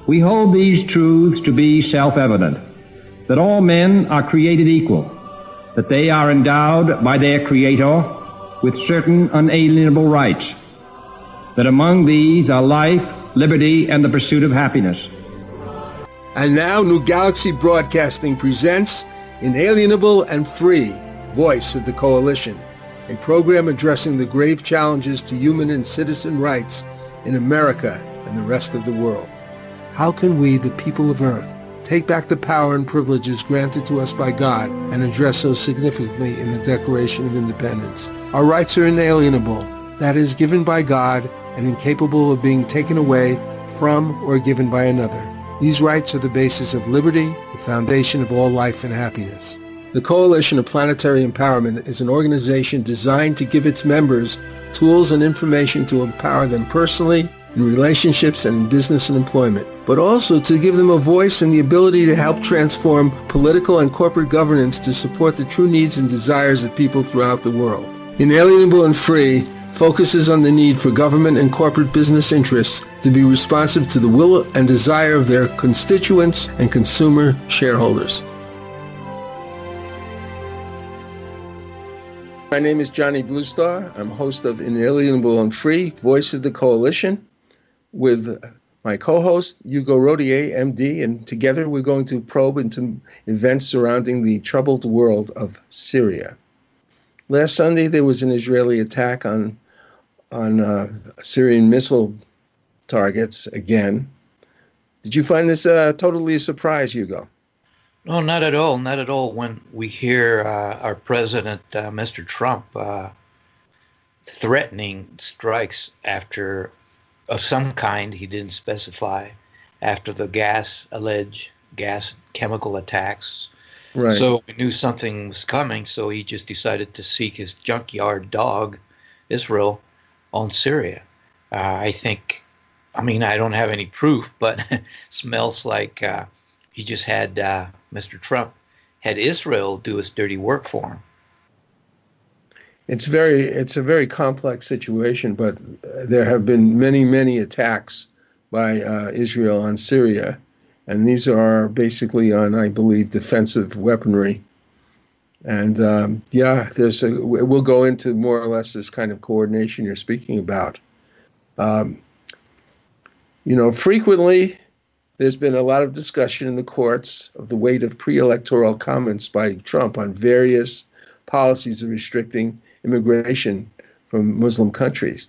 We hold these truths to be self-evident, that all men are created equal, that they are endowed by their Creator with certain unalienable rights, that among these are life, liberty, and the pursuit of happiness. And now New Galaxy Broadcasting presents Inalienable and Free, Voice of the Coalition, a program addressing the grave challenges to human and citizen rights in America and the rest of the world. How can we, the people of Earth, take back the power and privileges granted to us by God and addressed so significantly in the Declaration of Independence? Our rights are inalienable, that is, given by God and incapable of being taken away from or given by another. These rights are the basis of liberty, the foundation of all life and happiness. The Coalition of Planetary Empowerment is an organization designed to give its members tools and information to empower them personally, in relationships and in business and employment, but also to give them a voice and the ability to help transform political and corporate governance to support the true needs and desires of people throughout the world. Inalienable and Free focuses on the need for government and corporate business interests to be responsive to the will and desire of their constituents and consumer shareholders. My name is Johnny Bluestar. I'm host of Inalienable and Free, Voice of the Coalition, with my co-host, Hugo Rodier, MD, and together we're going to probe into events surrounding the troubled world of Syria. Last Sunday, there was an Israeli attack on Syrian missile targets again. Did you find this totally a surprise, Hugo? No, not at all. Not at all. When we hear our president, Mr. Trump, threatening strikes of some kind, he didn't specify, after the alleged gas chemical attacks. Right. So we knew something was coming, so he just decided to seek his junkyard dog, Israel, on Syria. I don't have any proof, but smells like he just had Mr. Trump had Israel do his dirty work for him. It's a very complex situation, but there have been many attacks by Israel on Syria, and these are basically on, I believe, defensive weaponry. And we'll go into more or less this kind of coordination you're speaking about. Frequently there's been a lot of discussion in the courts of the weight of pre-electoral comments by Trump on various policies of restricting immigration from Muslim countries.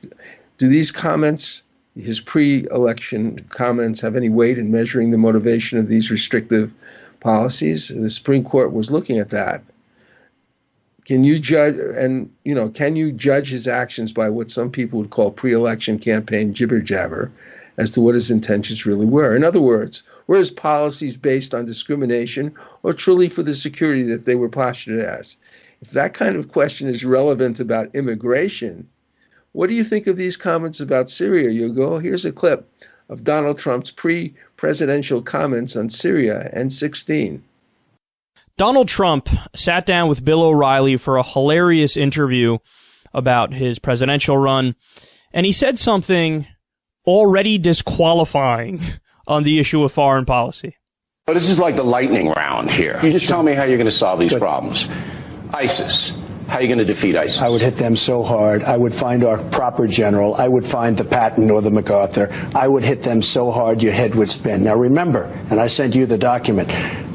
Do these comments, his pre-election comments, have any weight in measuring the motivation of these restrictive policies? The Supreme Court was looking at that. Can you judge his actions by what some people would call pre-election campaign jibber-jabber as to what his intentions really were? In other words, were his policies based on discrimination or truly for the security that they were postured as? If that kind of question is relevant about immigration, what do you think of these comments about Syria, Hugo? Here's a clip of Donald Trump's pre-presidential comments on Syria N16. Donald Trump sat down with Bill O'Reilly for a hilarious interview about his presidential run, and he said something already disqualifying on the issue of foreign policy. But this is like the lightning round here. You just tell me how you're going to solve these problems. ISIS. How are you going to defeat ISIS? I would hit them so hard. I would find our proper general. I would find the Patton or the MacArthur. I would hit them so hard your head would spin. Now remember, and I sent you the document,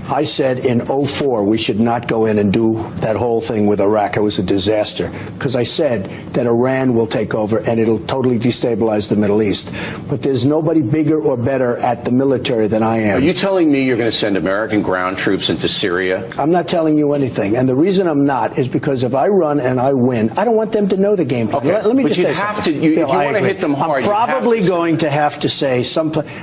I said in 2004 we should not go in and do that whole thing with Iraq. It was a disaster because I said that Iran will take over and it'll totally destabilize the Middle East. But there's nobody bigger or better at the military than I am. Are you telling me you're going to send American ground troops into Syria? I'm not telling you anything. And the reason I'm not is because if I run and I win, I don't want them to know the game plan. Okay. Let me but just say something. If you want to hit them hard, I'm probably going to have to say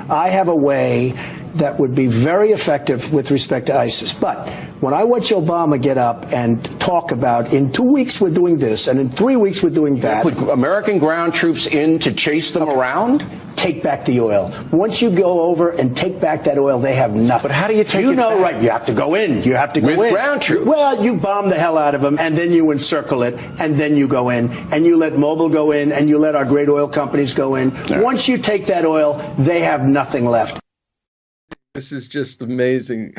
I have a way that would be very effective with respect to ISIS. But when I watch Obama get up and talk about in 2 weeks we're doing this and in 3 weeks we're doing that. Put American ground troops in to chase them around? Take back the oil. Once you go over and take back that oil, they have nothing. But how do you take it back? Right, you have to go in. You have to go in. With ground troops? Well, you bomb the hell out of them, and then you encircle it, and then you go in, and you let Mobil go in, and you let our great oil companies go in. Right. Once you take that oil, they have nothing left. This is just amazing.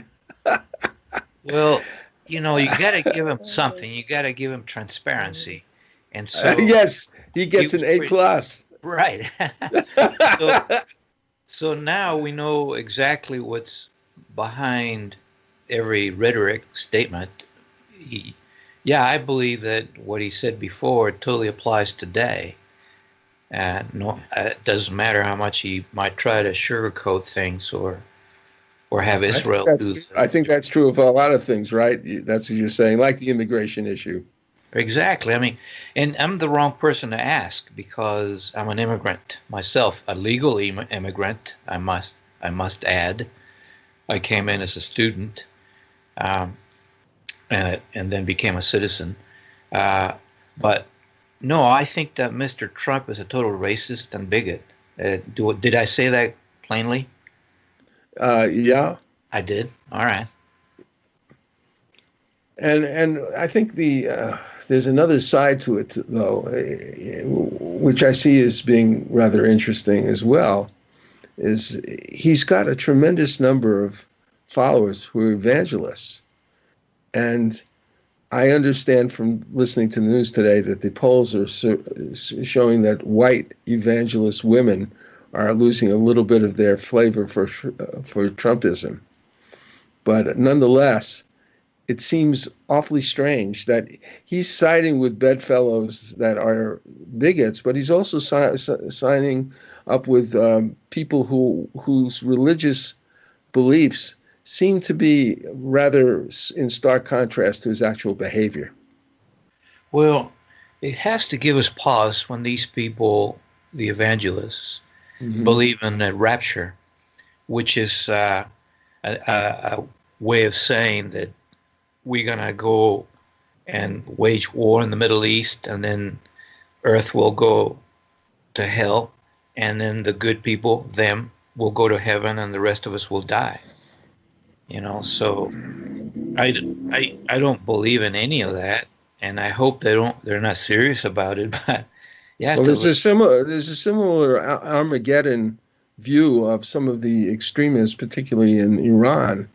Well, you got to give him something. You got to give him transparency. And so yes, he gets an A+. Right. So now we know exactly what's behind every rhetoric statement. I believe that what he said before totally applies today. No, it doesn't matter how much he might try to sugarcoat things or have Israel do. I think that's true of a lot of things, right? That's what you're saying, like the immigration issue. Exactly. I mean, and I'm the wrong person to ask because I'm an immigrant myself, a legal immigrant. I must add. I came in as a student, and then became a citizen. But no, I think that Mr. Trump is a total racist and bigot. Did I say that plainly? Yeah, I did. All right. And I think there's another side to it, though, which I see as being rather interesting as well, is he's got a tremendous number of followers who are evangelists. And I understand from listening to the news today that the polls are showing that white evangelist women are losing a little bit of their flavor for Trumpism. But nonetheless, it seems awfully strange that he's siding with bedfellows that are bigots, but he's also signing up with people whose religious beliefs seem to be rather in stark contrast to his actual behavior. Well, it has to give us pause when these people, the evangelists, believe in a rapture, which is a way of saying that we're going to go and wage war in the Middle East, and then Earth will go to hell, and then the good people, them, will go to heaven, and the rest of us will die. So I don't believe in any of that, and I hope they're not serious about it. But yeah, well, there's a similar Armageddon view of some of the extremists, particularly in Iran,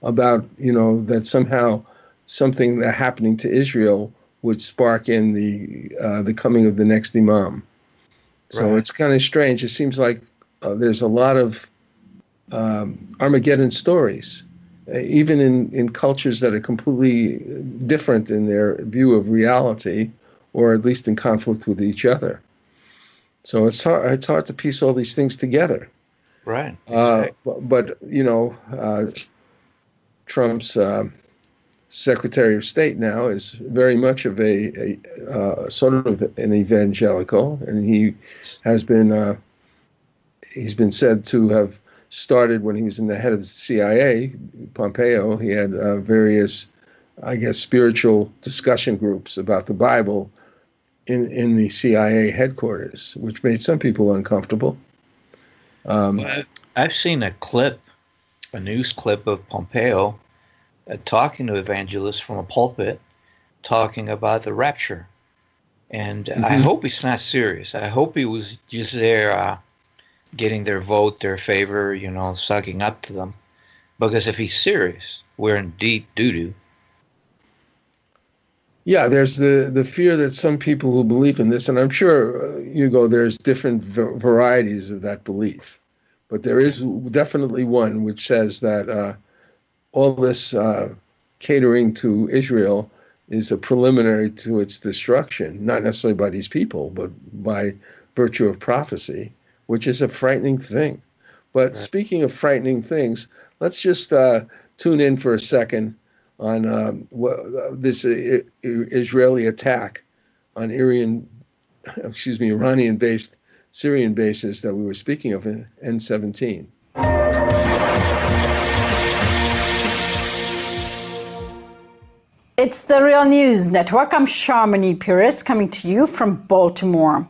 about that somehow something that happening to Israel would spark in the coming of the next imam. So right. It's kind of strange. It seems like there's a lot of Armageddon stories, even in cultures that are completely different in their view of reality, or at least in conflict with each other. So it's hard to piece all these things together. Right. Exactly. But Trump's Secretary of State now is very much of a sort of an evangelical, and he's been said to have started when he was in the head of the CIA, Pompeo. He had various, I guess, spiritual discussion groups about the Bible in the CIA headquarters, which made some people uncomfortable. I've seen a news clip of Pompeo talking to evangelists from a pulpit, talking about the rapture. And I hope he's not serious. I hope he was just there getting their vote, their favor, sucking up to them. Because if he's serious, we're in deep doo-doo. Yeah, there's the fear that some people who believe in this, and I'm sure, Hugo, there's different varieties of that belief. But there is definitely one which says that all this catering to Israel is a preliminary to its destruction, not necessarily by these people, but by virtue of prophecy, which is a frightening thing. But speaking of frightening things, let's just tune in for a second on this Israeli attack on Iranian-based Syrian bases that we were speaking of in N-17. It's the Real News Network. I'm Sharmini Pires coming to you from Baltimore.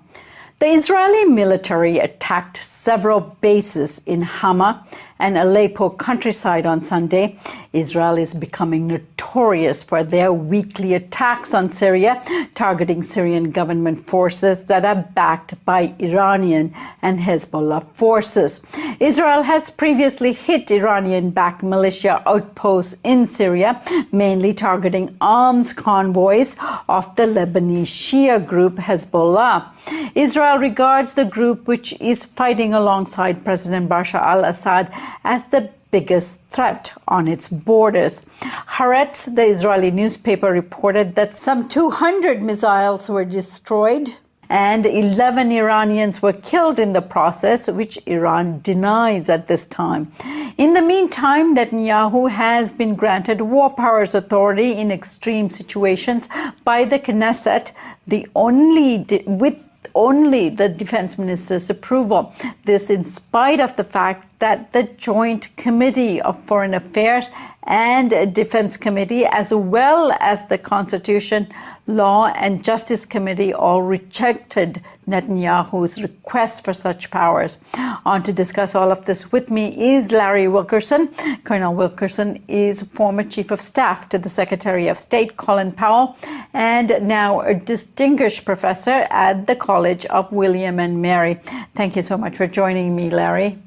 The Israeli military attacked several bases in Hama and Aleppo countryside on Sunday. Israel is becoming notorious for their weekly attacks on Syria, targeting Syrian government forces that are backed by Iranian and Hezbollah forces. Israel has previously hit Iranian-backed militia outposts in Syria, mainly targeting arms convoys of the Lebanese Shia group Hezbollah. Israel regards the group, which is fighting alongside President Bashar al-Assad, as the biggest threat on its borders. Haaretz, the Israeli newspaper, reported that some 200 missiles were destroyed and 11 Iranians were killed in the process, which Iran denies at this time. In the meantime, Netanyahu has been granted war powers authority in extreme situations by the Knesset, with only the defense minister's approval. This in spite of the fact that the Joint Committee of Foreign Affairs and Defense Committee, as well as the Constitution, Law and Justice Committee, all rejected Netanyahu's request for such powers. On to discuss all of this with me is Larry Wilkerson. Colonel Wilkerson is former Chief of Staff to the Secretary of State, Colin Powell, and now a distinguished professor at the College of William and Mary. Thank you so much for joining me, Larry.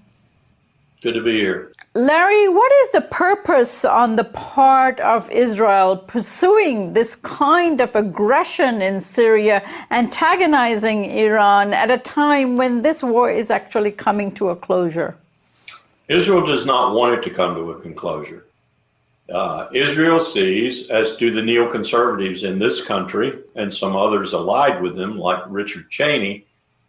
Good to be here. Larry, what is the purpose on the part of Israel pursuing this kind of aggression in Syria, antagonizing Iran at a time when this war is actually coming to a closure? Israel does not want it to come to a conclusion. Israel sees, as do the neoconservatives in this country and some others allied with them, like Richard Cheney,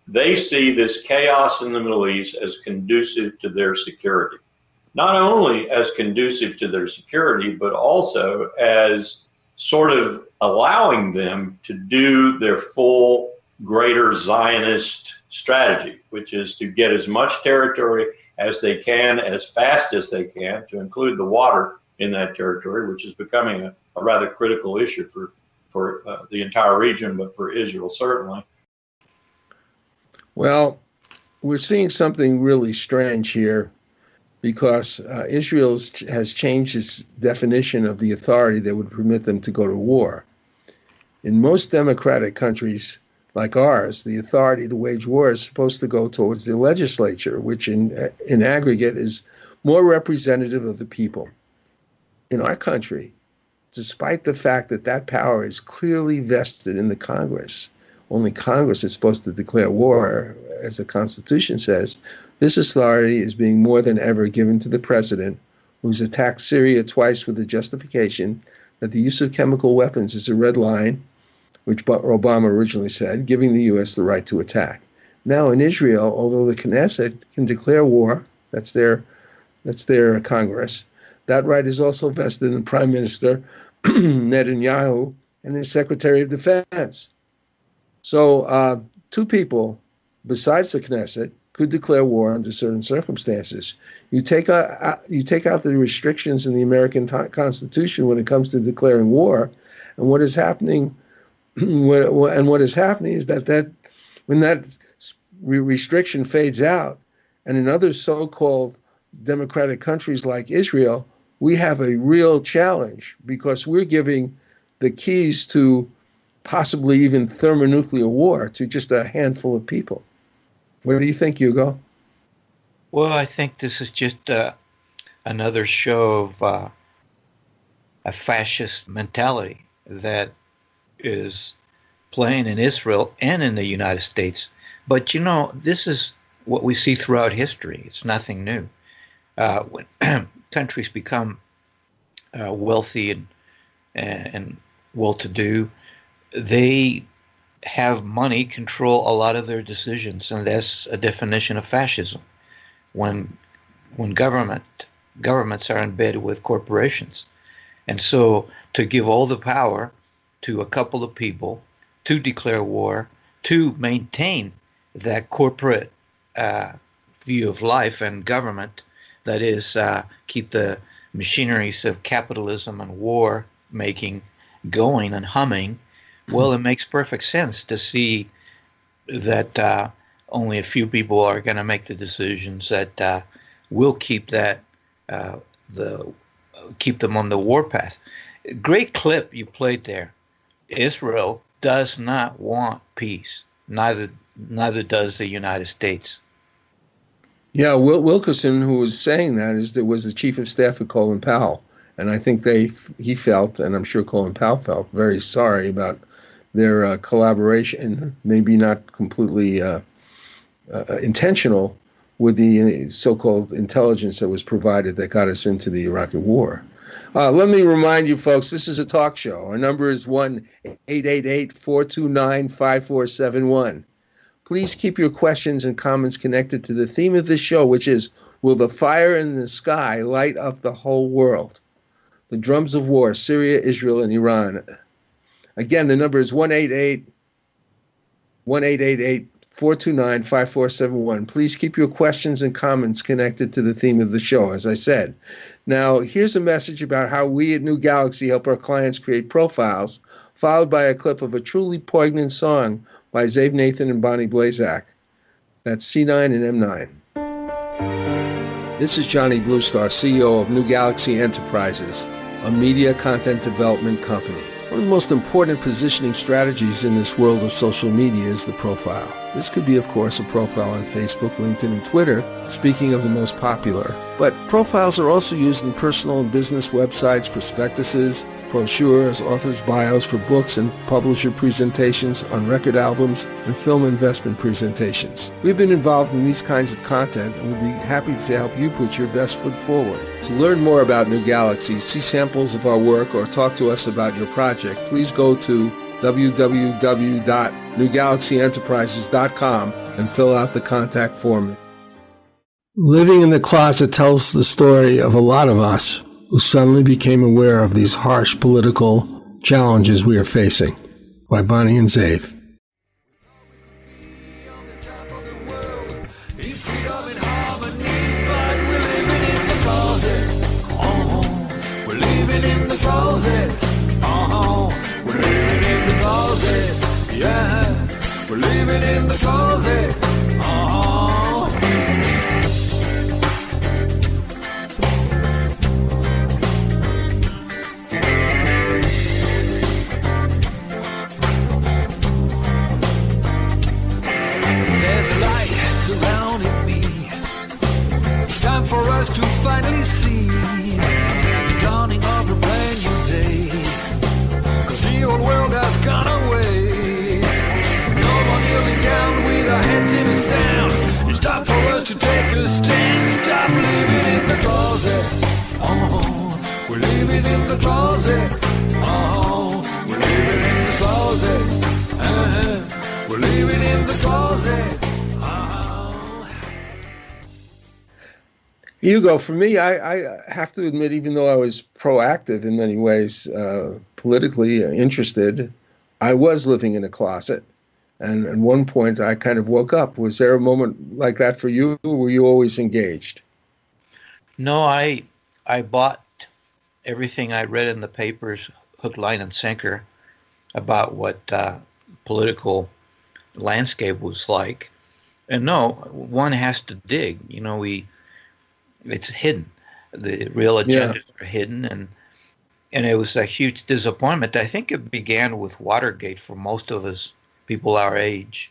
they see this chaos in the Middle East as conducive to their security. Not only as conducive to their security, but also as sort of allowing them to do their full greater Zionist strategy, which is to get as much territory as they can, as fast as they can, to include the water in that territory, which is becoming a rather critical issue for the entire region, but for Israel certainly. Well, we're seeing something really strange here because Israel has changed its definition of the authority that would permit them to go to war. In most democratic countries like ours, the authority to wage war is supposed to go towards the legislature, which in aggregate is more representative of the people. In our country, despite the fact that that power is clearly vested in the Congress, only Congress is supposed to declare war, as the Constitution says, this authority is being more than ever given to the president, who's attacked Syria twice with the justification that the use of chemical weapons is a red line, which Obama originally said, giving the U.S. the right to attack. Now in Israel, although the Knesset can declare war, that's their Congress, that right is also vested in Prime Minister Netanyahu and his Secretary of Defense. So two people, besides the Knesset, could declare war under certain circumstances. You take out the restrictions in the American Constitution when it comes to declaring war, and what is happening is that when that restriction fades out, and in other so-called democratic countries like Israel, we have a real challenge because we're giving the keys to possibly even thermonuclear war to just a handful of people. What do you think, Hugo? Well, I think this is just another show of a fascist mentality that is playing in Israel and in the United States. But, this is what we see throughout history. It's nothing new. When countries become wealthy and well-to-do, they have money control a lot of their decisions, and that's a definition of fascism. When governments are in bed with corporations, and so to give all the power to a couple of people to declare war, to maintain that corporate view of life and government, that is, keep the machineries of capitalism and war making going and humming. Well, it makes perfect sense to see that only a few people are going to make the decisions, that will keep keep them on the warpath. Great clip you played there. Israel does not want peace. Neither does the United States. Yeah, Wilkerson, who was saying that, was the chief of staff of Colin Powell, and I think he felt, and I'm sure Colin Powell felt, very sorry about their collaboration, maybe not completely intentional, with the so-called intelligence that was provided that got us into the Iraqi war. Let me remind you, folks, this is a talk show. Our number is 1-888-429-5471. Please keep your questions and comments connected to the theme of this show, which is, will the fire in the sky light up the whole world? The drums of war, Syria, Israel, and Iran. Again, the number is 1-888-429-5471. Please keep your questions and comments connected to the theme of the show, as I said. Now, here's a message about how we at New Galaxy help our clients create profiles, followed by a clip of a truly poignant song by Zabe Nathan and Bonnie Blazak. That's C9 and M9. This is Johnny Bluestar, CEO of New Galaxy Enterprises, a media content development company. One of the most important positioning strategies in this world of social media is the profile. This could be, of course, a profile on Facebook, LinkedIn, and Twitter, speaking of the most popular. But profiles are also used in personal and business websites, prospectuses, brochures, authors' bios for books and publisher presentations on record albums and film investment presentations. We've been involved in these kinds of content and would be happy to help you put your best foot forward. To learn more about New Galaxy, see samples of our work, or talk to us about your project, please go to www.newgalaxyenterprises.com and fill out the contact form. Living in the Closet tells the story of a lot of us who suddenly became aware of these harsh political challenges we are facing, by Bonnie and Zabe. We're living in the closet. There's a light surrounding me. It's time for us to finally see the dawning of a brand new day. 'Cause the old world has gone away. Down with our heads in the sound. It's time for us to take a stand. Stop living in the closet. We're living in the closet. We're living in the closet. We're living in the closet. Hugo, for me, I have to admit, even though I was proactive in many ways, politically interested, I was living in a closet. And at one point, I kind of woke up. Was there a moment like that for you, or were you always engaged? No, I bought everything I read in the papers, hook, line, and sinker, about what political landscape was like. And no, one has to dig. You know, it's hidden. The real agendas are hidden, and it was a huge disappointment. I think it began with Watergate for most of us, people our age,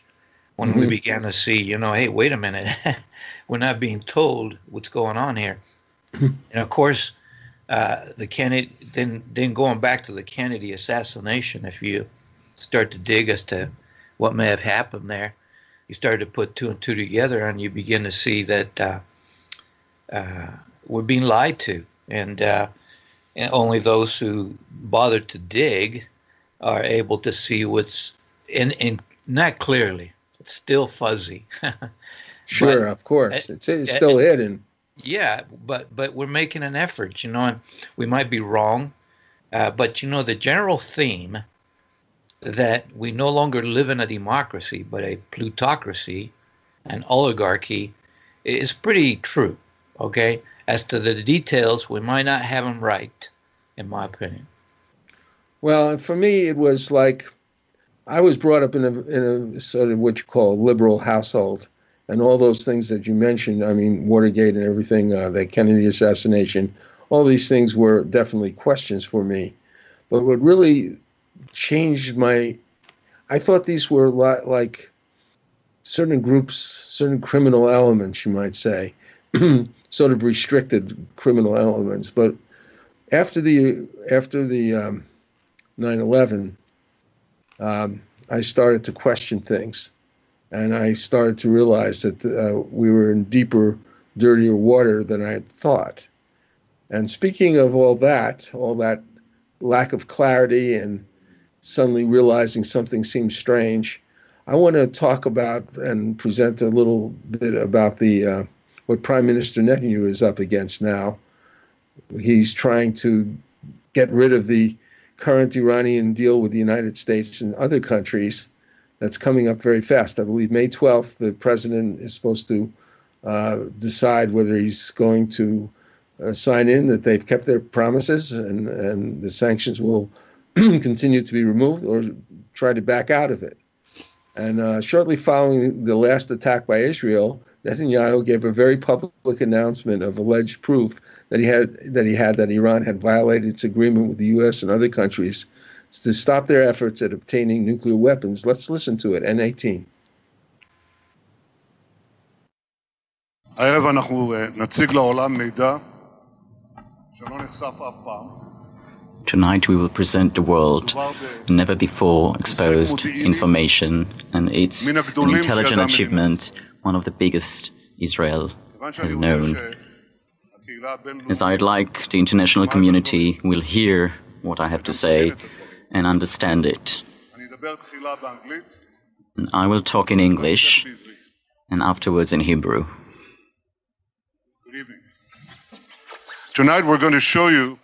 when we began to see, hey, wait a minute, we're not being told what's going on here. And of course, the Kennedy, then going back to the Kennedy assassination, if you start to dig as to what may have happened there, you start to put two and two together, and you begin to see that we're being lied to, and only those who bother to dig are able to see what's in not clearly. It's still fuzzy. Sure, but, of course. It's still hidden. Yeah, but we're making an effort, and we might be wrong. But, the general theme that we no longer live in a democracy, but a plutocracy, an oligarchy, is pretty true, okay? As to the details, we might not have them right, in my opinion. Well, for me, it was like, I was brought up in a sort of what you call liberal household, and all those things that you mentioned, I mean, Watergate and everything, the Kennedy assassination, all these things were definitely questions for me. But what really changed I thought these were like certain groups, certain criminal elements, you might say, sort of restricted criminal elements. But after the 9/11, I started to question things. And I started to realize that we were in deeper, dirtier water than I had thought. And speaking of all that lack of clarity and suddenly realizing something seems strange, I want to talk about and present a little bit about what Prime Minister Netanyahu is up against now. He's trying to get rid of the current Iranian deal with the United States and other countries. That's coming up very fast. I believe May 12th, the president is supposed to decide whether he's going to sign in that they've kept their promises and the sanctions will continue to be removed, or try to back out of it. And shortly following the last attack by Israel, Netanyahu gave a very public announcement of alleged proof that Iran had violated its agreement with the U.S. and other countries to stop their efforts at obtaining nuclear weapons. Let's listen to it. N18. הערב אנחנו נציג לעולם מידע שלא נחשף אף פעם. Tonight we will present the world never before exposed information, and it's an intelligent achievement, one of the biggest Israel has known. As I'd like the international community will hear what I have to say and understand it. And I will talk in English and afterwards in Hebrew. Good evening. Tonight we're going to show you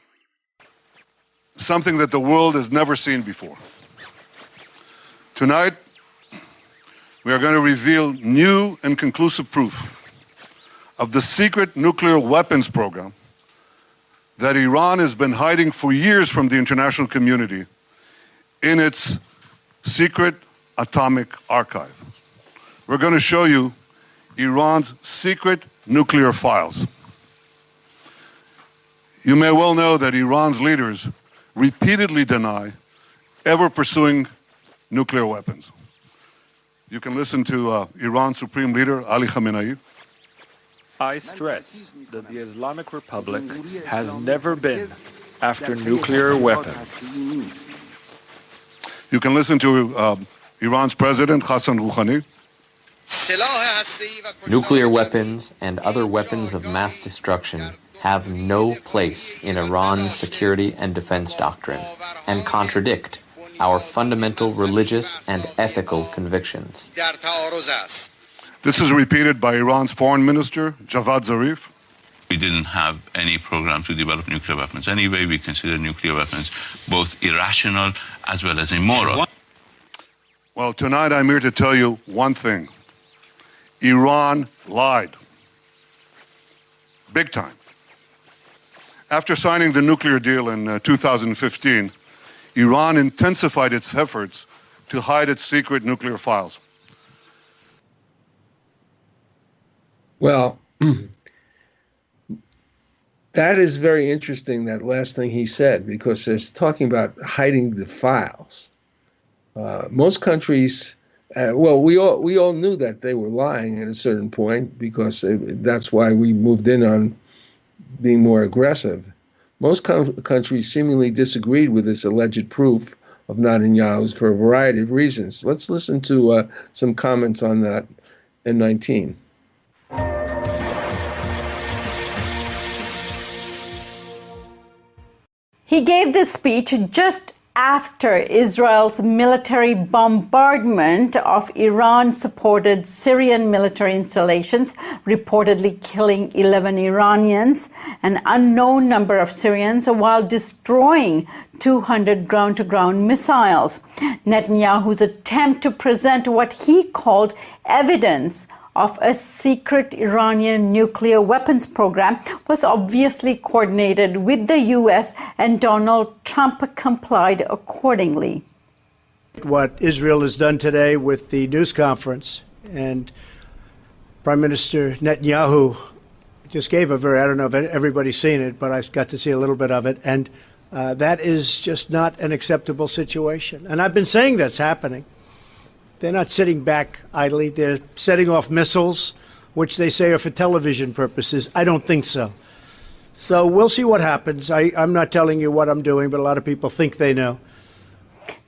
something that the world has never seen before. Tonight, we are going to reveal new and conclusive proof of the secret nuclear weapons program that Iran has been hiding for years from the international community in its secret atomic archive. We're going to show you Iran's secret nuclear files. You may well know that Iran's leaders repeatedly deny ever pursuing nuclear weapons. You can listen to Iran's Supreme Leader, Ali Khamenei. I stress that the Islamic Republic has never been after nuclear weapons. You can listen to Iran's President, Hassan Rouhani. Nuclear weapons and other weapons of mass destruction have no place in Iran's security and defense doctrine and contradict our fundamental religious and ethical convictions. This is repeated by Iran's Foreign Minister, Javad Zarif. We didn't have any program to develop nuclear weapons. Anyway, we consider nuclear weapons both irrational as well as immoral. Well, tonight I'm here to tell you one thing. Iran lied. Big time. After signing the nuclear deal in 2015, Iran intensified its efforts to hide its secret nuclear files. Well, that is very interesting, that last thing he said, because it's talking about hiding the files. Most countries, we all knew that they were lying at a certain point, because that's why we moved in on being more aggressive. Most countries seemingly disagreed with this alleged proof of Netanyahu's for a variety of reasons. Let's listen to some comments on that in 19. He gave this speech just after Israel's military bombardment of Iran-supported Syrian military installations, reportedly killing 11 Iranians, an unknown number of Syrians, while destroying 200 ground-to-ground missiles. Netanyahu's attempt to present what he called evidence of a secret Iranian nuclear weapons program was obviously coordinated with the U.S., and Donald Trump complied accordingly. What Israel has done today with the news conference and Prime Minister Netanyahu just gave a very, I don't know if everybody's seen it, but I got to see a little bit of it. And that is just not an acceptable situation. And I've been saying that's happening. They're not sitting back idly. They're setting off missiles, which they say are for television purposes. I don't think so. So we'll see what happens. I'm not telling you what I'm doing, but a lot of people think they know.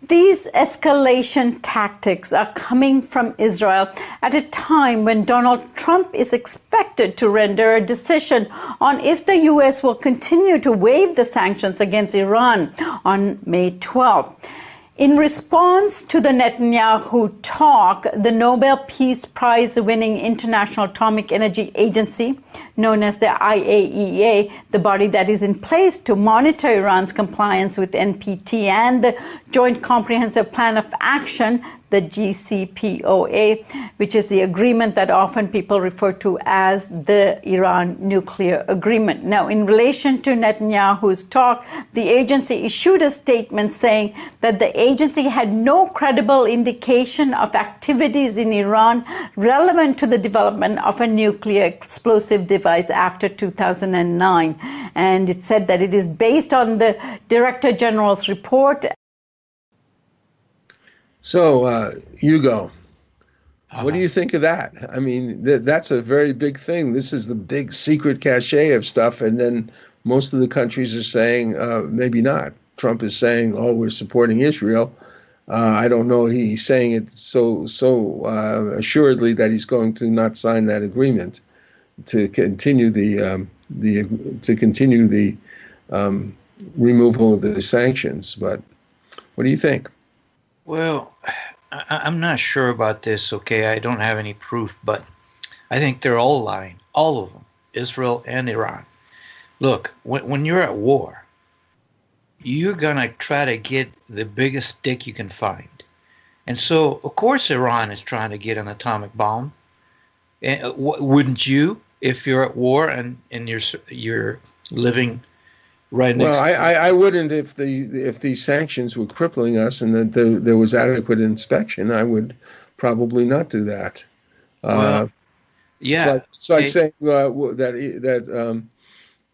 These escalation tactics are coming from Israel at a time when Donald Trump is expected to render a decision on if the U.S. will continue to waive the sanctions against Iran on May 12th. In response to the Netanyahu talk, the Nobel Peace Prize-winning International Atomic Energy Agency, known as the IAEA, the body that is in place to monitor Iran's compliance with NPT and the Joint Comprehensive Plan of Action, the JCPOA, which is the agreement that often people refer to as the Iran nuclear agreement. Now, in relation to Netanyahu's talk, the agency issued a statement saying that the agency had no credible indication of activities in Iran relevant to the development of a nuclear explosive device after 2009. And it said that it is based on the Director General's report. So, Hugo, what do you think of that? I mean, that's a very big thing. This is the big secret cachet of stuff. And then most of the countries are saying, maybe not. Trump is saying, oh, we're supporting Israel. I don't know. He's saying it so assuredly that he's going to not sign that agreement to continue the removal of the sanctions. But what do you think? Well, I'm not sure about this, okay? I don't have any proof, but I think they're all lying, all of them, Israel and Iran. Look, when you're at war, you're going to try to get the biggest stick you can find. And so, of course, Iran is trying to get an atomic bomb. Wouldn't you, if you're at war and you're living right next to I wouldn't if these sanctions were crippling us and that there was adequate inspection. I would probably not do that. Yeah, it's like saying that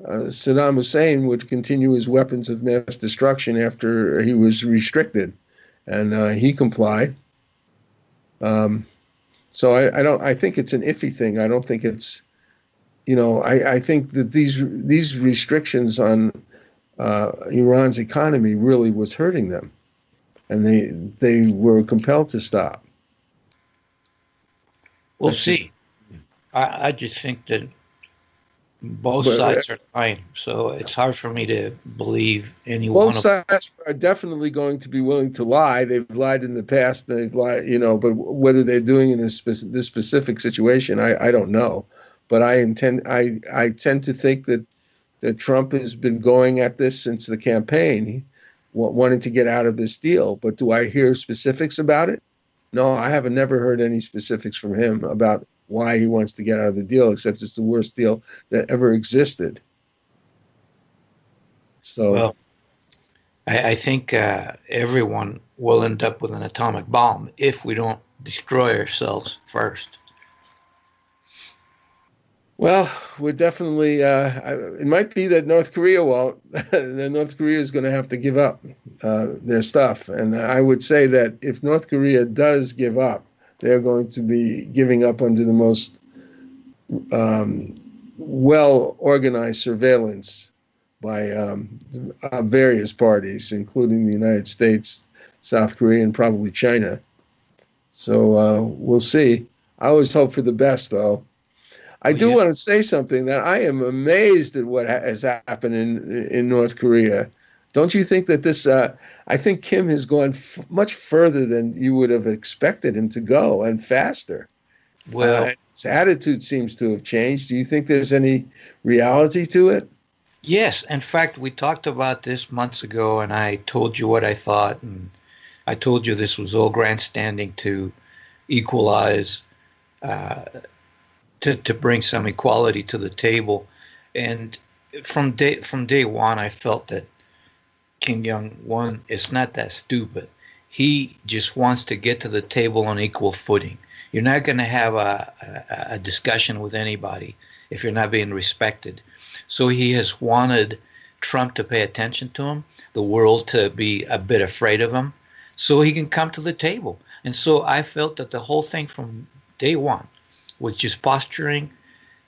Saddam Hussein would continue his weapons of mass destruction after he was restricted, and he complied. So I think it's an iffy thing. I don't think it's, I think that these restrictions on Iran's economy really was hurting them, and they were compelled to stop. We'll see. I just think that both sides are lying, so it's hard for me to believe any one of them. Both sides are definitely going to be willing to lie. They've lied in the past. They've lied, but whether they're doing it in this specific situation, I don't know. But I tend to think that Trump has been going at this since the campaign, wanting to get out of this deal. But do I hear specifics about it? No, I haven't never heard any specifics from him about why he wants to get out of the deal, except it's the worst deal that ever existed. So, well, I think everyone will end up with an atomic bomb if we don't destroy ourselves first. Well, we're definitely, it might be that North Korea won't. North Korea is going to have to give up their stuff. And I would say that if North Korea does give up, they're going to be giving up under the most well-organized surveillance by various parties, including the United States, South Korea, and probably China. So we'll see. I always hope for the best, though. I do want to say something that I am amazed at what has happened in North Korea. Don't you think that this, I think Kim has gone much further than you would have expected him to go, and faster. Well, his attitude seems to have changed. Do you think there's any reality to it? Yes. In fact, we talked about this months ago, and I told you what I thought. And I told you this was all grandstanding to equalize, to bring some equality to the table. And from day one, I felt that Kim Jong-un is not that stupid. he just wants to get to the table on equal footing. You're not going to have a discussion with anybody if you're not being respected. So he has wanted Trump to pay attention to him, the world to be a bit afraid of him, so he can come to the table. And so I felt that the whole thing from day one was just posturing,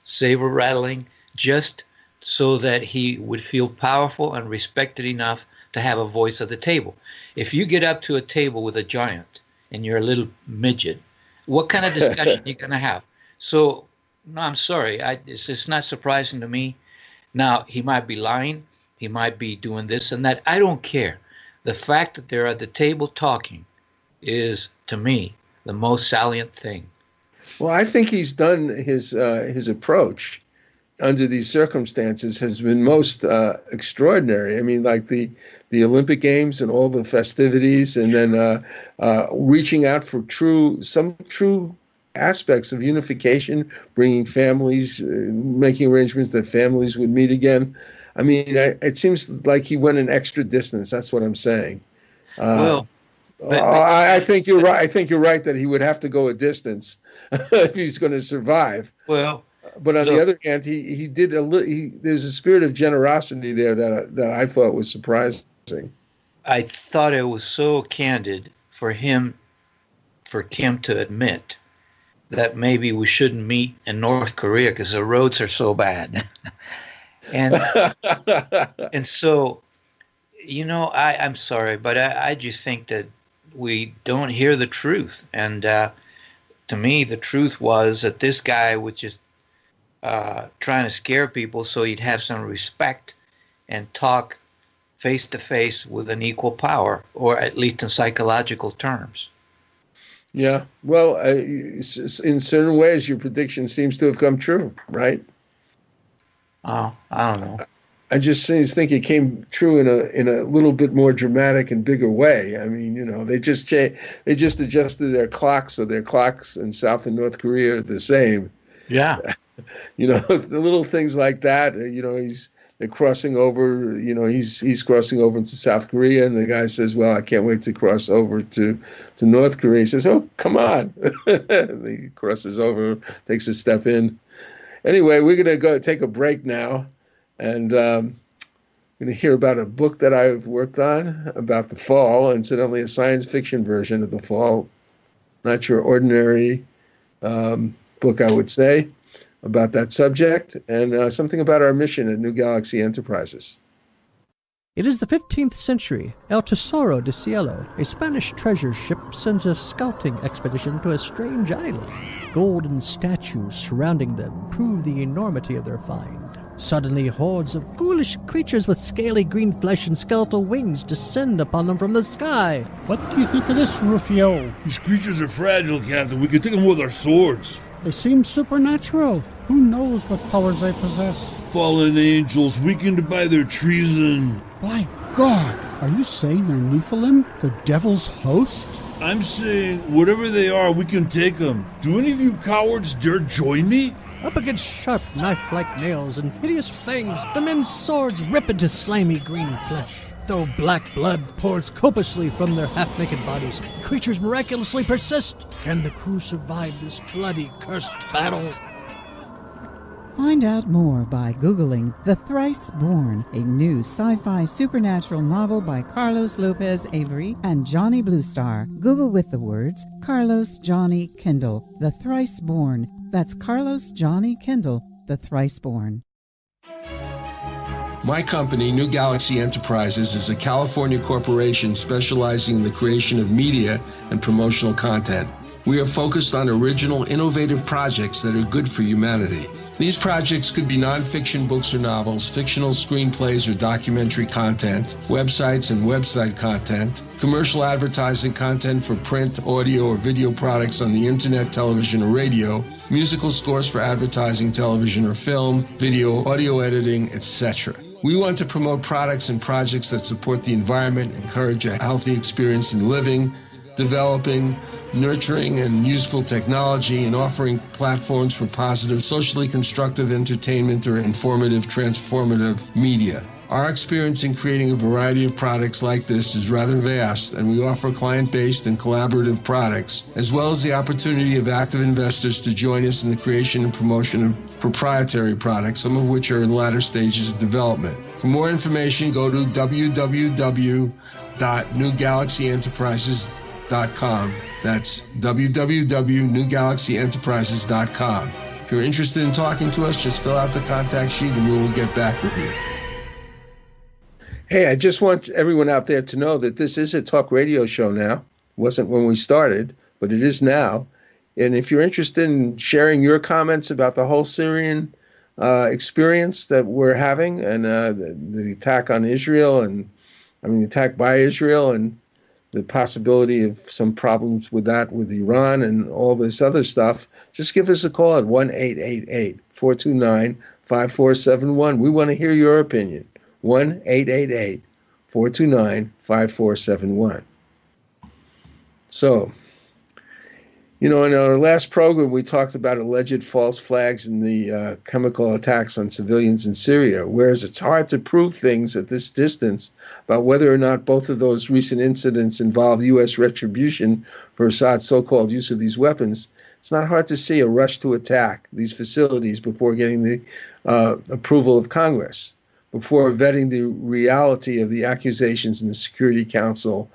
saber rattling, just so that he would feel powerful and respected enough to have a voice at the table. If you get up to a table with a giant and you're a little midget, what kind of discussion are you going to have? So, no, I'm sorry. It's not surprising to me. Now, he might be lying. He might be doing this and that. I don't care. The fact that they're at the table talking is, to me, the most salient thing. Well, I think he's done his approach under these circumstances has been most extraordinary. I mean, like the Olympic Games and all the festivities, and then reaching out for some true aspects of unification, bringing families, making arrangements that families would meet again. I mean, it seems like he went an extra distance. That's what I'm saying. I think you're right. I think you're right that he would have to go a distance if he's going to survive. Well, but on the other hand, he did there's a spirit of generosity there that I thought was surprising. I thought it was so candid for Kim to admit that maybe we shouldn't meet in North Korea because the roads are so bad. And so, I'm sorry, but I just think that we don't hear the truth. And to me, the truth was that this guy was just trying to scare people so he'd have some respect and talk face to face with an equal power, or at least in psychological terms. Yeah. Well, in certain ways, your prediction seems to have come true, right? Oh, I don't know. I just think it came true in a little bit more dramatic and bigger way. I mean, they just adjusted their clocks, so their clocks in South and North Korea are the same. Yeah. The little things like that. They're crossing over. He's crossing over into South Korea, and the guy says, "Well, I can't wait to cross over to North Korea." He says, "Oh, come on!" He crosses over, takes a step in. Anyway, we're gonna go take a break now. And I'm going to hear about a book that I've worked on about the fall, incidentally, a science fiction version of the fall. Not your ordinary book, I would say, about that subject, and something about our mission at New Galaxy Enterprises. It is the 15th century. El Tesoro de Cielo, a Spanish treasure ship, sends a scouting expedition to a strange island. Golden statues surrounding them prove the enormity of their find. Suddenly, hordes of ghoulish creatures with scaly green flesh and skeletal wings descend upon them from the sky. What do you think of this, Rufio? These creatures are fragile, Captain. We can take them with our swords. They seem supernatural. Who knows what powers they possess? Fallen angels, weakened by their treason. My God! Are you saying they're Nephilim, the devil's host? I'm saying, whatever they are, we can take them. Do any of you cowards dare join me? Up against sharp knife-like nails and hideous fangs, the men's swords rip into slimy green flesh. Though black blood pours copiously from their half-naked bodies, creatures miraculously persist. Can the crew survive this bloody, cursed battle? Find out more by Googling The Thrice Born, a new sci-fi supernatural novel by Carlos Lopez Avery and Johnny Bluestar. Google with the words Carlos Johnny Kendall, The Thrice Born. That's Carlos Johnny Kendall, The Thrice Born. My company, New Galaxy Enterprises, is a California corporation specializing in the creation of media and promotional content. We are focused on original, innovative projects that are good for humanity. These projects could be nonfiction books or novels, fictional screenplays or documentary content, websites and website content, commercial advertising content for print, audio, or video products on the internet, television, or radio, musical scores for advertising, television, or film, video, audio editing, etc. We want to promote products and projects that support the environment, encourage a healthy experience in living, developing, nurturing, and useful technology, and offering platforms for positive, socially constructive entertainment or informative, transformative media. Our experience in creating a variety of products like this is rather vast, and we offer client-based and collaborative products, as well as the opportunity of active investors to join us in the creation and promotion of proprietary products, some of which are in latter stages of development. For more information, go to www.newgalaxyenterprises.com. That's www.newgalaxyenterprises.com. If you're interested in talking to us, just fill out the contact sheet and we will get back with you. Hey, I just want everyone out there to know that this is a talk radio show now. It wasn't when we started, but it is now. And if you're interested in sharing your comments about the whole Syrian experience that we're having and the attack on Israel the attack by Israel and the possibility of some problems with that with Iran and all this other stuff, just give us a call at 1-888-429-5471. We want to hear your opinion. 1-888-429-5471. So, in our last program, we talked about alleged false flags in the chemical attacks on civilians in Syria, whereas it's hard to prove things at this distance about whether or not both of those recent incidents involve U.S. retribution for Assad's so-called use of these weapons. It's not hard to see a rush to attack these facilities before getting the approval of Congress, before vetting the reality of the accusations in the Security Council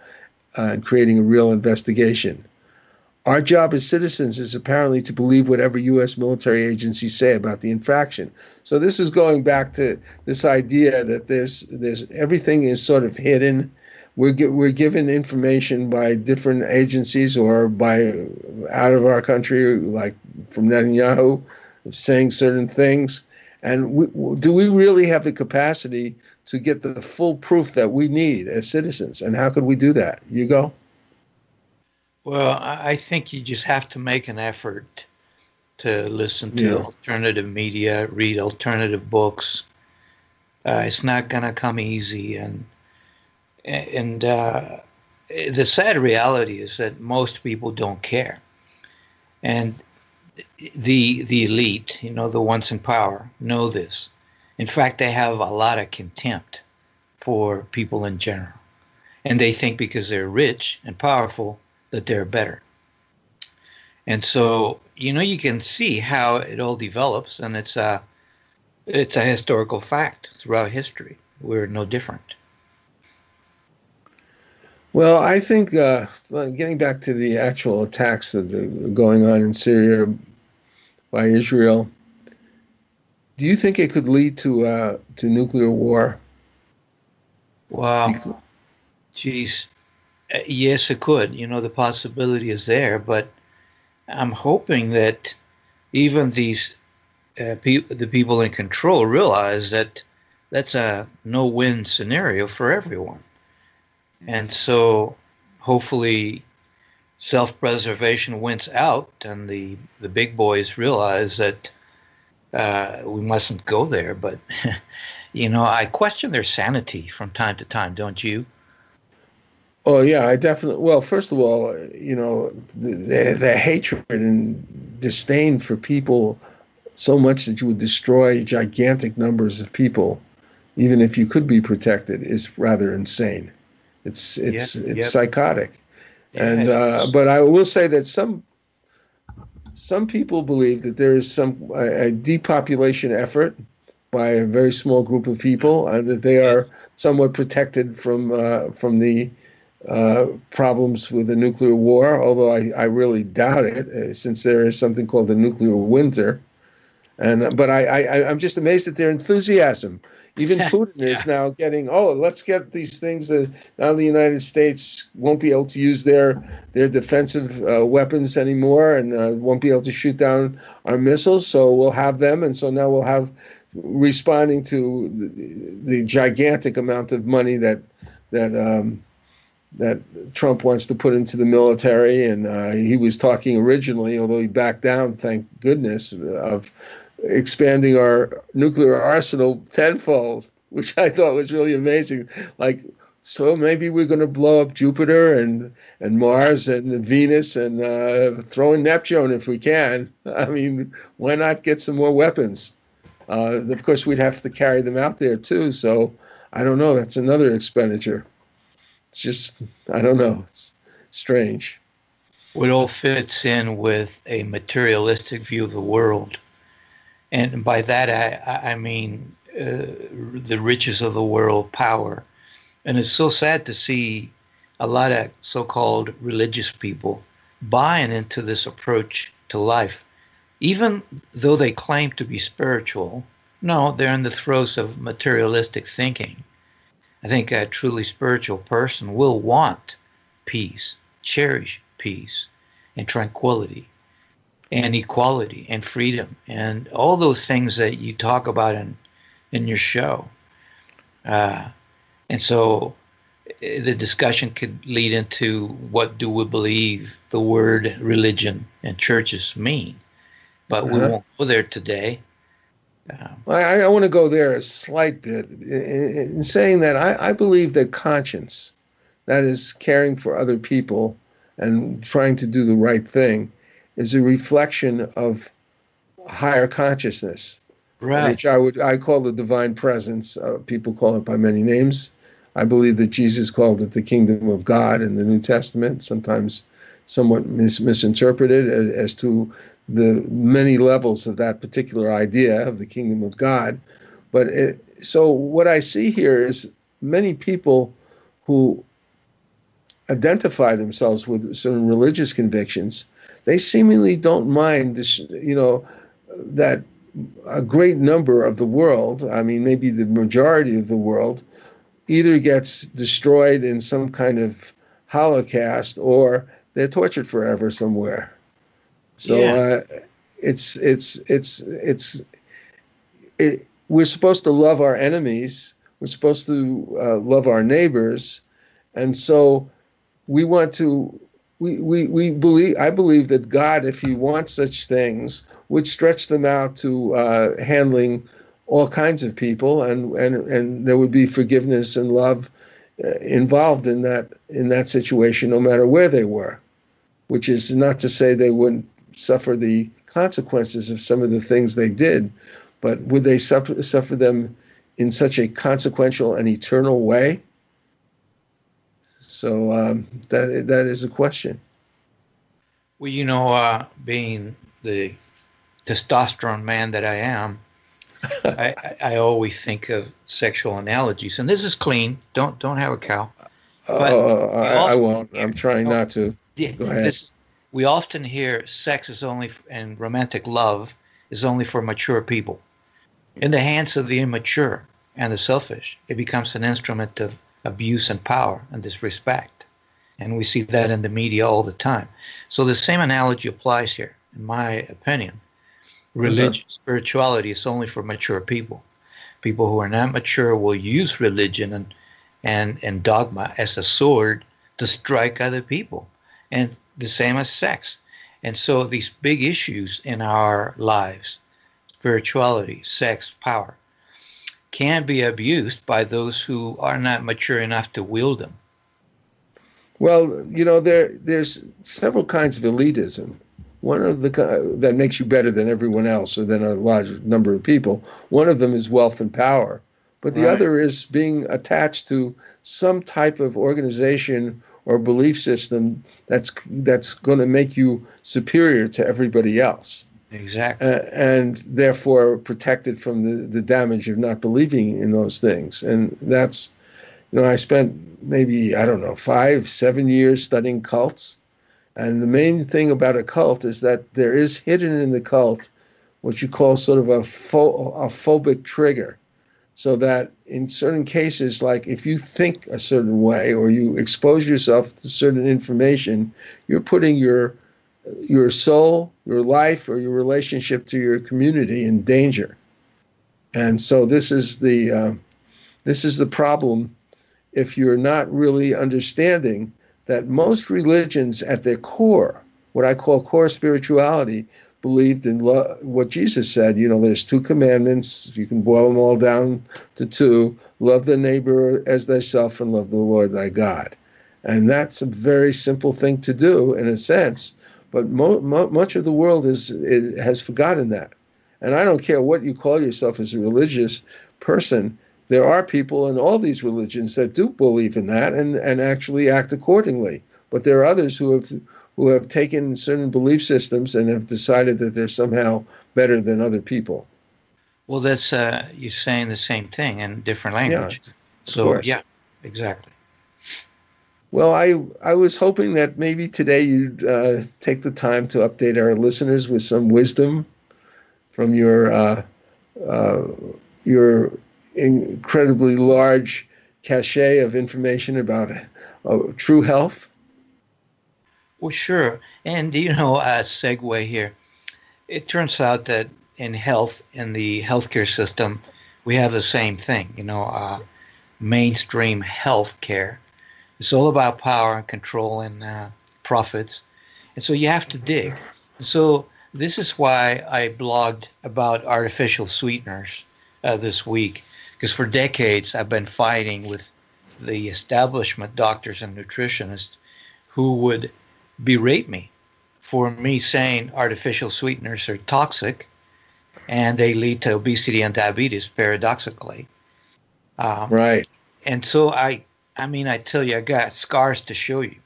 and creating a real investigation. Our job as citizens is apparently to believe whatever U.S. military agencies say about the infraction. So this is going back to this idea that there's everything is sort of hidden. We're given information by different agencies or by out of our country, like from Netanyahu, saying certain things. And do we really have the capacity to get the full proof that we need as citizens? And how could we do that? Hugo? Well, I think you just have to make an effort to listen to alternative media, read alternative books. It's not going to come easy. And the sad reality is that most people don't care. And the elite, the ones in power, know this. In fact, they have a lot of contempt for people in general. And they think because they're rich and powerful that they're better. And so, you can see how it all develops, and it's a historical fact throughout history. We're no different. Well, I think getting back to the actual attacks that are going on in Syria by Israel, do you think it could lead to nuclear war? Well, geez, yes, it could. The possibility is there, but I'm hoping that even these the people in control realize that that's a no-win scenario for everyone. And so hopefully self-preservation wins out, and the big boys realize that we mustn't go there. But, I question their sanity from time to time, don't you? Oh, yeah, I definitely. Well, first of all, the hatred and disdain for people so much that you would destroy gigantic numbers of people, even if you could be protected, is rather insane. It's psychotic. Yeah, and but I will say that some people believe that there is a depopulation effort by a very small group of people, and that they are somewhat protected from the problems with the nuclear war, although I really doubt it, since there is something called the nuclear winter. But I'm just amazed at their enthusiasm. Even Putin is now getting, let's get these things that now the United States won't be able to use their defensive weapons anymore, and won't be able to shoot down our missiles, so we'll have them. And so now we'll have, responding to the gigantic amount of money that Trump wants to put into the military. And he was talking originally, although he backed down, thank goodness, of expanding our nuclear arsenal tenfold, which I thought was really amazing. So maybe we're going to blow up Jupiter and Mars and Venus and throw in Neptune if we can. I mean, why not get some more weapons? Of course, we'd have to carry them out there too. So I don't know. That's another expenditure. It's just, I don't know. It's strange. It all fits in with a materialistic view of the world. And by that, I mean the riches of the world, power. And it's so sad to see a lot of so-called religious people buying into this approach to life. Even though they claim to be spiritual, no, they're in the throes of materialistic thinking. I think a truly spiritual person will want peace, cherish peace and tranquility and equality and freedom and all those things that you talk about in your show. And so the discussion could lead into what do we believe the word religion and churches mean. But we won't go there today. I want to go there a slight bit in saying that I believe that conscience, that is caring for other people and trying to do the right thing, is a reflection of higher consciousness, right? Which I call the divine presence. People call it by many names. I believe that Jesus called it the kingdom of God in the New Testament, sometimes somewhat misinterpreted as to the many levels of that particular idea of the kingdom of God. But so what I see here is many people who identify themselves with certain religious convictions, they seemingly don't mind this, that a great number of the world, I mean, maybe the majority of the world, either gets destroyed in some kind of holocaust or they're tortured forever somewhere. So we're supposed to love our enemies. We're supposed to love our neighbors, and so we want to. We believe. I believe that God, if He wants such things, would stretch them out to handling all kinds of people, and there would be forgiveness and love involved in that situation, no matter where they were. Which is not to say they wouldn't suffer the consequences of some of the things they did, but would they suffer them in such a consequential and eternal way? So that is a question. Well, being the testosterone man that I am, I always think of sexual analogies, and this is clean. Don't have a cow. I won't. I'm trying not to. Go ahead. We often hear sex is only, and romantic love is only for mature people. In the hands of the immature and the selfish, it becomes an instrument of abuse and power and disrespect. And we see that in the media all the time. So the same analogy applies here, in my opinion. Religion, spirituality is only for mature people. People who are not mature will use religion and dogma as a sword to strike other people. And the same as sex. And so these big issues in our lives, spirituality, sex, power, can be abused by those who are not mature enough to wield them. Well, there's several kinds of elitism. One of that makes you better than everyone else or than a large number of people. One of them is wealth and power. But the other is being attached to some type of organization or belief system that's going to make you superior to everybody else. Exactly. And therefore protected from the damage of not believing in those things. And that's, I spent maybe, 5-7 years studying cults. And the main thing about a cult is that there is hidden in the cult what you call sort of a phobic trigger. So that in certain cases, like if you think a certain way or you expose yourself to certain information, you're putting your soul, your life, or your relationship to your community in danger. And so this is the problem if you're not really understanding that most religions at their core, what I call core spirituality, believed in what Jesus said. There's 2 commandments. You can boil them all down to 2. Love the neighbor as thyself and love the Lord thy God. And that's a very simple thing to do in a sense. But much of the world has forgotten that. And I don't care what you call yourself as a religious person. there are people in all these religions that do believe in that and actually act accordingly. But there are others who have taken certain belief systems and have decided that they're somehow better than other people. Well, that's you're saying the same thing in different language. Yeah, so course. yeah, exactly. Well, I was hoping that maybe today you'd take the time to update our listeners with some wisdom from your incredibly large cachet of information about true health. Well, sure. And, a segue here. It turns out that in health, in the healthcare system, we have the same thing, mainstream healthcare. It's all about power and control and profits. And so you have to dig. So this is why I blogged about artificial sweeteners this week, because for decades I've been fighting with the establishment doctors and nutritionists who would berate me for me saying artificial sweeteners are toxic and they lead to obesity and diabetes, paradoxically. Right. And so I tell you, I got scars to show you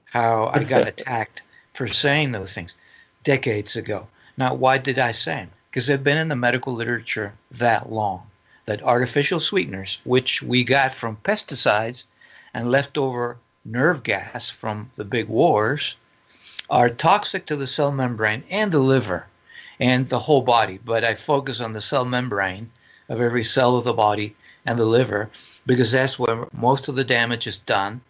how I got attacked for saying those things decades ago. Now, why did I say them? Because they've been in the medical literature that long, that artificial sweeteners, which we got from pesticides and leftover nerve gas from the big wars, are toxic to the cell membrane and the liver and the whole body. But I focus on the cell membrane of every cell of the body and the liver, because that's where most of the damage is done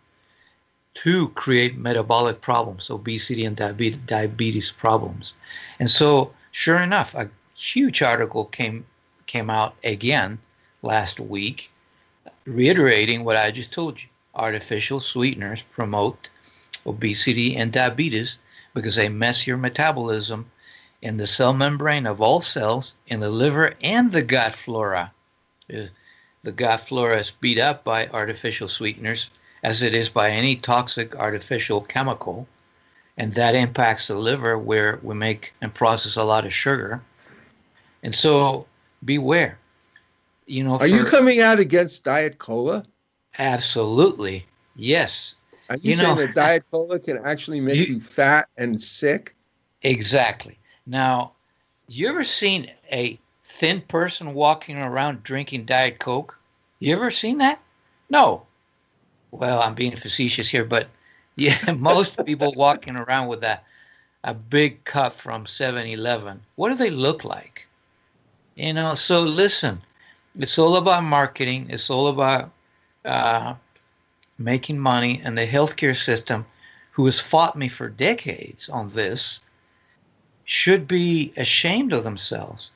to create metabolic problems, obesity and diabetes problems. And so, sure enough, a huge article came out again last week, reiterating what I just told you. Artificial sweeteners promote obesity and diabetes because they mess your metabolism in the cell membrane of all cells, in the liver and the gut flora. The gut flora is beat up by artificial sweeteners, as it is by any toxic artificial chemical, and that impacts the liver, where we make and process a lot of sugar. And so beware. Are you coming out against Diet Cola? Absolutely. Yes. Are you saying that Diet Cola can actually make you fat and sick? Exactly. Now, you ever seen a thin person walking around drinking Diet Coke? You ever seen that? No. Well, I'm being facetious here, but yeah, most people walking around with a big cup from 7-Eleven, what do they look like? So listen, it's all about marketing. It's all about making money, and the healthcare system, who has fought me for decades on this, should be ashamed of themselves.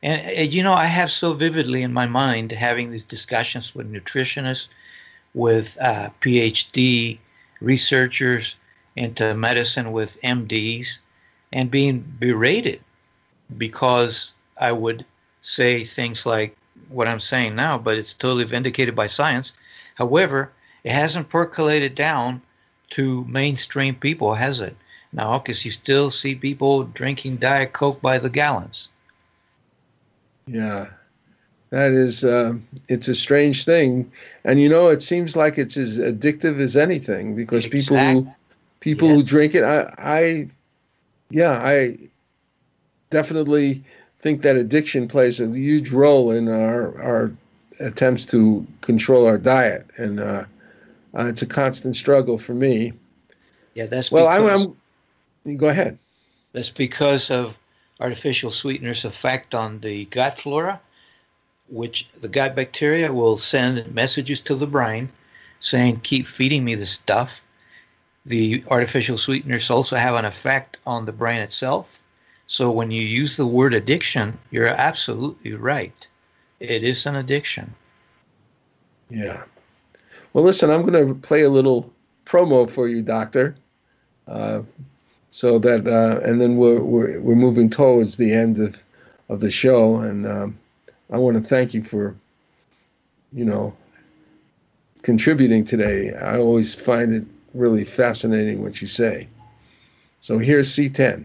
And, I have so vividly in my mind having these discussions with nutritionists, with PhD researchers into medicine, with MDs, and being berated because I would say things like what I'm saying now, but it's totally vindicated by science. However, it hasn't percolated down to mainstream people, has it? No, because you still see people drinking Diet Coke by the gallons. Yeah, that is, it's a strange thing. And, it seems like it's as addictive as anything, because people who drink it, I definitely think that addiction plays a huge role in our attempts to control our diet. And it's a constant struggle for me. Yeah, that's because... Go ahead. That's because of artificial sweeteners' effect on the gut flora, which the gut bacteria will send messages to the brain saying, keep feeding me this stuff. The artificial sweeteners also have an effect on the brain itself. So when you use the word addiction, you're absolutely right. It is an addiction. Yeah. Well, listen, I'm going to play a little promo for you, Doctor. So that, and then we're moving towards the end of the show, and I want to thank you for, contributing today. I always find it really fascinating what you say. So here's C10.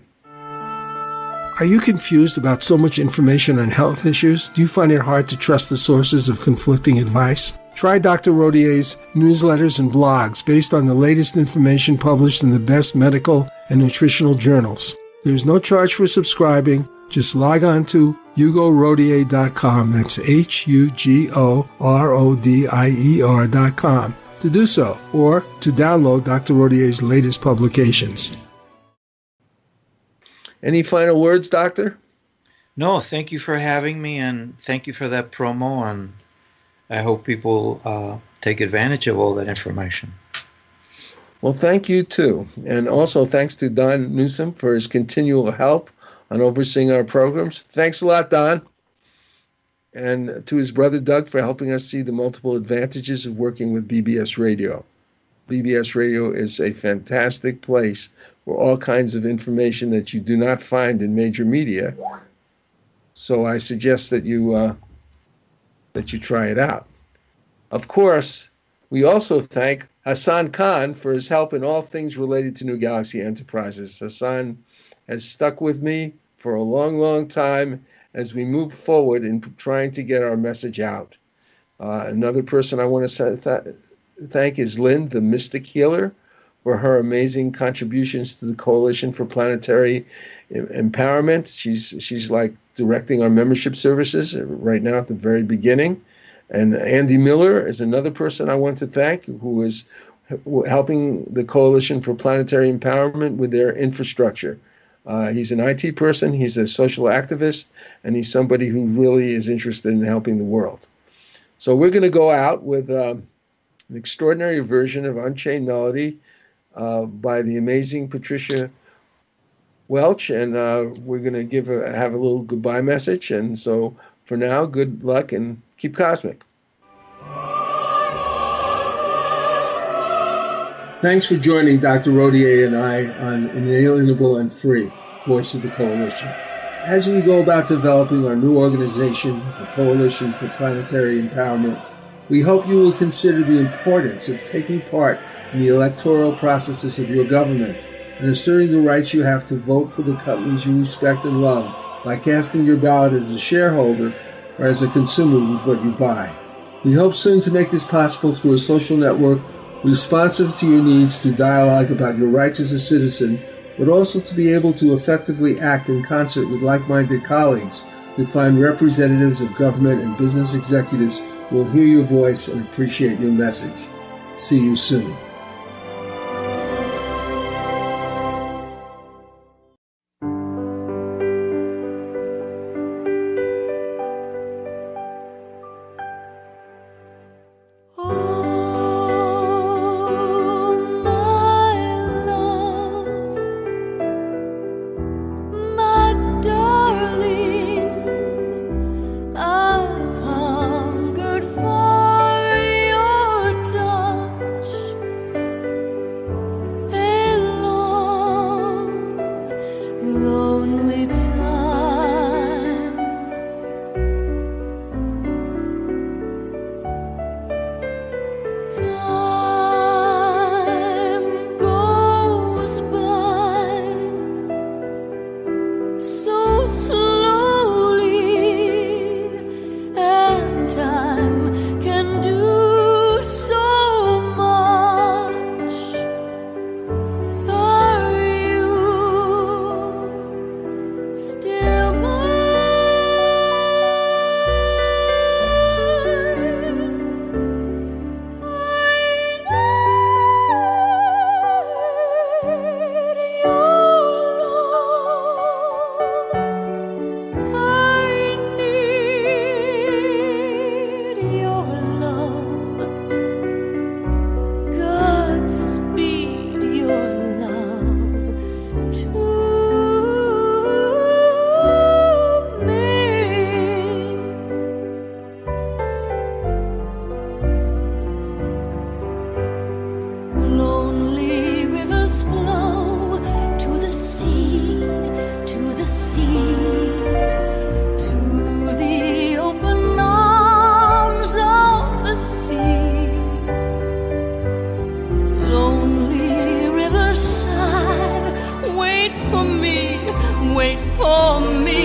Are you confused about so much information on health issues? Do you find it hard to trust the sources of conflicting advice? Try Dr. Rodier's newsletters and blogs based on the latest information published in the best medical and nutritional journals. There is no charge for subscribing. Just log on to HugoRodier.com. That's HugoRodier.com to do so, or to download Dr. Rodier's latest publications. Any final words, Doctor? No, thank you for having me, and thank you for that promo, and I hope people take advantage of all that information. Well, thank you, too. And also thanks to Don Newsom for his continual help on overseeing our programs. Thanks a lot, Don. And to his brother, Doug, for helping us see the multiple advantages of working with BBS Radio. BBS Radio is a fantastic place for all kinds of information that you do not find in major media. So I suggest that you try it out. Of course, we also thank Hassan Khan for his help in all things related to New Galaxy Enterprises. Hassan has stuck with me for a long, long time as we move forward in trying to get our message out. Another person I want to thank is Lynn, the Mystic Healer, for her amazing contributions to the Coalition for Planetary Empowerment. She's like directing our membership services right now at the very beginning. And Andy Miller is another person I want to thank, who is helping the Coalition for Planetary Empowerment with their infrastructure. He's an IT person, he's a social activist, and he's somebody who really is interested in helping the world. So we're going to go out with an extraordinary version of Unchained Melody by the amazing Patricia Welch, and we're going to have a little goodbye message. And so for now, good luck and keep cosmic. Thanks for joining Dr. Rodier and I on Inalienable and Free, Voice of the Coalition. As we go about developing our new organization, the Coalition for Planetary Empowerment, we hope you will consider the importance of taking part in the electoral processes of your government and asserting the rights you have to vote for the companies you respect and love by casting your ballot as a shareholder or as a consumer with what you buy. We hope soon to make this possible through a social network responsive to your needs to dialogue about your rights as a citizen, but also to be able to effectively act in concert with like-minded colleagues to find representatives of government and business executives who will hear your voice and appreciate your message. See you soon. wait for me.